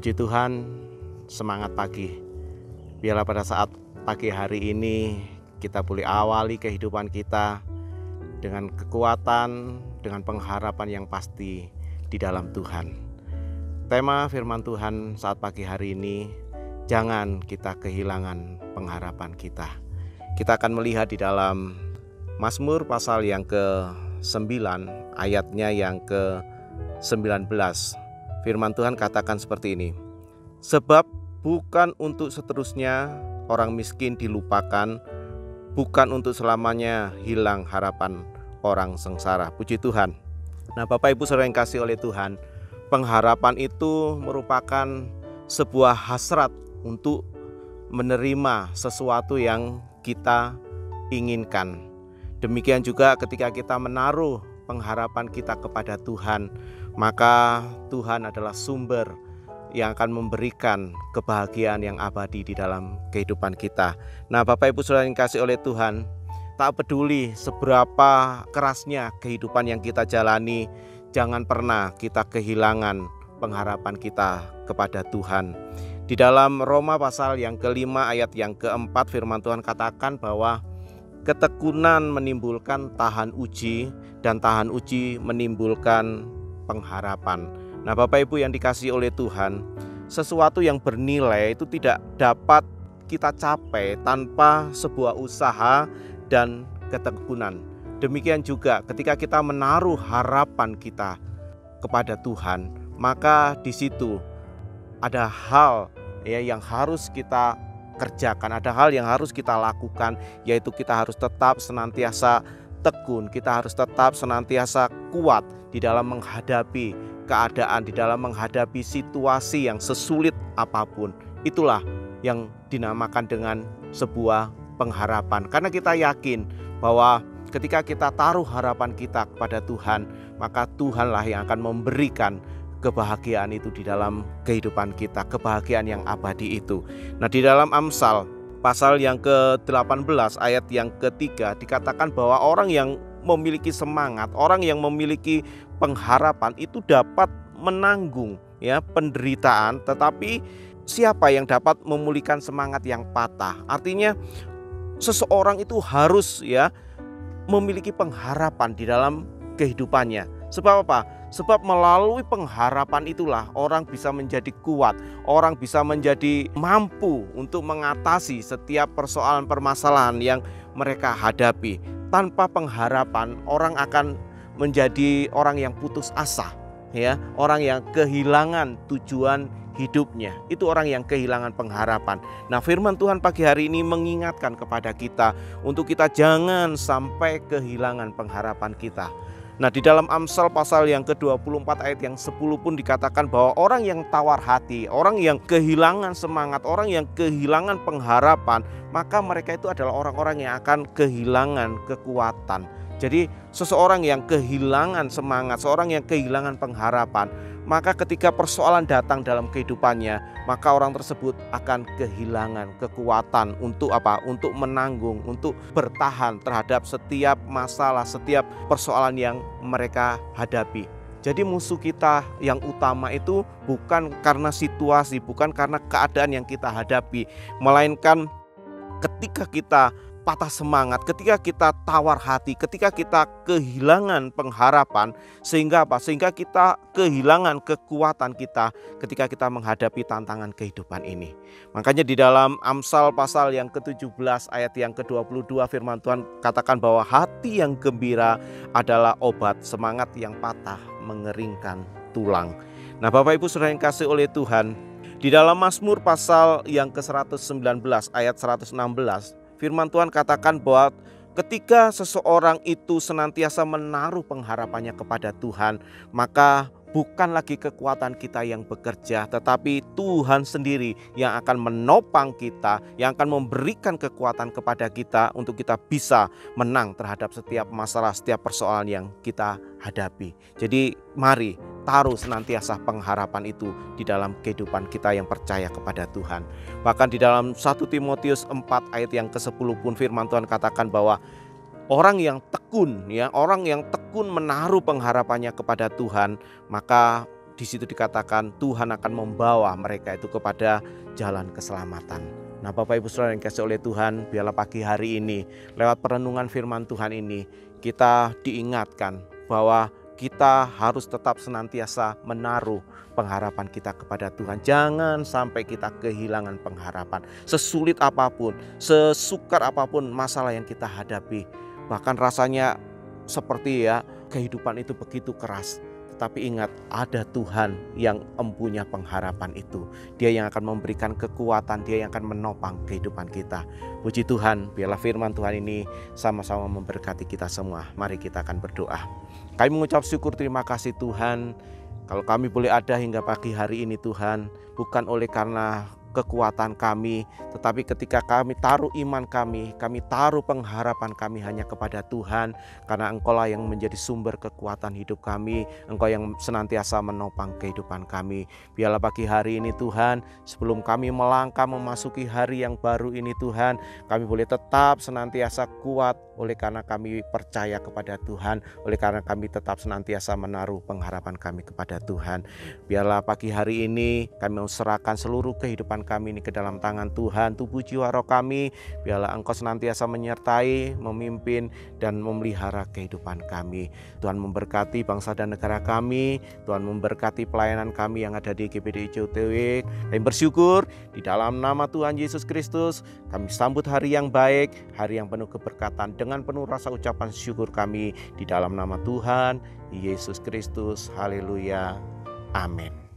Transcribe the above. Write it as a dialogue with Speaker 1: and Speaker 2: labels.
Speaker 1: Puji Tuhan, semangat pagi. Biarlah pada saat pagi hari ini kita boleh awali kehidupan kita dengan kekuatan, dengan pengharapan yang pasti di dalam Tuhan. Tema firman Tuhan saat pagi hari ini, jangan kita kehilangan pengharapan kita. Kita akan melihat di dalam Mazmur pasal yang ke-9, ayatnya yang ke-19. Firman Tuhan katakan seperti ini. Sebab bukan untuk seterusnya orang miskin dilupakan, bukan untuk selamanya hilang harapan orang sengsara. Puji Tuhan. Nah, Bapak Ibu Saudara yang kasih oleh Tuhan, pengharapan itu merupakan sebuah hasrat untuk menerima sesuatu yang kita inginkan. Demikian juga ketika kita menaruh pengharapan kita kepada Tuhan, maka Tuhan adalah sumber yang akan memberikan kebahagiaan yang abadi di dalam kehidupan kita. Nah, Bapak Ibu Saudara yang kasih oleh Tuhan, tak peduli seberapa kerasnya kehidupan yang kita jalani, jangan pernah kita kehilangan pengharapan kita kepada Tuhan. Di dalam Roma pasal yang ke-5 ayat yang ke-4 firman Tuhan katakan bahwa ketekunan menimbulkan tahan uji, dan tahan uji menimbulkan pengharapan. Nah, Bapak Ibu yang dikasihi oleh Tuhan, sesuatu yang bernilai itu tidak dapat kita capai tanpa sebuah usaha dan ketekunan. Demikian juga ketika kita menaruh harapan kita kepada Tuhan, maka di situ ada hal yang harus kita kerjakan, ada hal yang harus kita lakukan, yaitu kita harus tetap senantiasa tekun, kita harus tetap senantiasa kuat di dalam menghadapi keadaan, di dalam menghadapi situasi yang sesulit apapun. Itulah yang dinamakan dengan sebuah pengharapan. Karena kita yakin bahwa ketika kita taruh harapan kita kepada Tuhan, maka Tuhanlah yang akan memberikan kebahagiaan itu di dalam kehidupan kita, kebahagiaan yang abadi itu. Nah, di dalam Amsal pasal yang ke-18 ayat yang ke-3 dikatakan bahwa orang yang memiliki semangat, orang yang memiliki pengharapan itu dapat menanggung penderitaan, tetapi siapa yang dapat memulihkan semangat yang patah? Artinya seseorang itu harus memiliki pengharapan di dalam kehidupannya. Sebab apa? Sebab melalui pengharapan itulah orang bisa menjadi kuat, orang bisa menjadi mampu untuk mengatasi setiap persoalan permasalahan yang mereka hadapi. Tanpa pengharapan, orang akan menjadi orang yang putus asa, orang yang kehilangan tujuan hidupnya. Itu orang yang kehilangan pengharapan. Nah, firman Tuhan pagi hari ini mengingatkan kepada kita untuk kita jangan sampai kehilangan pengharapan kita. Nah, di dalam Amsal pasal yang ke-24 ayat yang 10 pun dikatakan bahwa orang yang tawar hati, orang yang kehilangan semangat, orang yang kehilangan pengharapan, maka mereka itu adalah orang-orang yang akan kehilangan kekuatan. Jadi seseorang yang kehilangan semangat, seorang yang kehilangan pengharapan, maka ketika persoalan datang dalam kehidupannya, maka orang tersebut akan kehilangan kekuatan untuk apa? Untuk menanggung, untuk bertahan terhadap setiap masalah, setiap persoalan yang mereka hadapi. Jadi musuh kita yang utama itu bukan karena situasi, bukan karena keadaan yang kita hadapi, melainkan ketika kita patah semangat, ketika kita tawar hati, ketika kita kehilangan pengharapan, sehingga apa? Sehingga kita kehilangan kekuatan kita ketika kita menghadapi tantangan kehidupan ini. Makanya di dalam Amsal pasal yang ke-17 ayat yang ke-22 firman Tuhan katakan bahwa hati yang gembira adalah obat, semangat yang patah mengeringkan tulang. Nah, Bapak Ibu Saudara yang kasih oleh Tuhan, di dalam Mazmur pasal yang ke-119 ayat 116 firman Tuhan katakan bahwa ketika seseorang itu senantiasa menaruh pengharapannya kepada Tuhan, maka bukan lagi kekuatan kita yang bekerja, tetapi Tuhan sendiri yang akan menopang kita, yang akan memberikan kekuatan kepada kita untuk kita bisa menang terhadap setiap masalah, setiap persoalan yang kita hadapi. Jadi mari taruh senantiasa pengharapan itu di dalam kehidupan kita yang percaya kepada Tuhan. Bahkan di dalam 1 Timotius 4 ayat yang ke-10 pun firman Tuhan katakan bahwa orang yang tekun menaruh pengharapannya kepada Tuhan, maka di situ dikatakan Tuhan akan membawa mereka itu kepada jalan keselamatan. Nah, Bapak Ibu Saudara yang dikasihi oleh Tuhan, biarlah pagi hari ini lewat perenungan firman Tuhan ini kita diingatkan bahwa kita harus tetap senantiasa menaruh pengharapan kita kepada Tuhan. Jangan sampai kita kehilangan pengharapan. Sesulit apapun, sesukar apapun masalah yang kita hadapi. Bahkan rasanya seperti kehidupan itu begitu keras. Tapi ingat, ada Tuhan yang empunya pengharapan itu. Dia yang akan memberikan kekuatan, Dia yang akan menopang kehidupan kita. Puji Tuhan, biarlah firman Tuhan ini sama-sama memberkati kita semua. Mari kita akan berdoa. Kami mengucap syukur, terima kasih Tuhan. Kalau kami boleh ada hingga pagi hari ini Tuhan, bukan oleh karena kekuatan kami, tetapi ketika kami taruh iman kami taruh pengharapan kami hanya kepada Tuhan, karena Engkau-lah yang menjadi sumber kekuatan hidup kami, Engkau yang senantiasa menopang kehidupan kami. Biarlah pagi hari ini Tuhan, sebelum kami melangkah memasuki hari yang baru ini Tuhan, kami boleh tetap senantiasa kuat oleh karena kami percaya kepada Tuhan, oleh karena kami tetap senantiasa menaruh pengharapan kami kepada Tuhan. Biarlah pagi hari ini kami serahkan seluruh kehidupan kami ini ke dalam tangan Tuhan, tubuh jiwa roh kami. Biarlah Engkau senantiasa menyertai, memimpin, dan memelihara kehidupan kami. Tuhan memberkati bangsa dan negara kami. Tuhan memberkati pelayanan kami yang ada di GPDI JOTW. Kami bersyukur di dalam nama Tuhan Yesus Kristus. Kami sambut hari yang baik, hari yang penuh keberkatan. Dengan penuh rasa ucapan syukur kami di dalam nama Tuhan Yesus Kristus. Haleluya. Amin.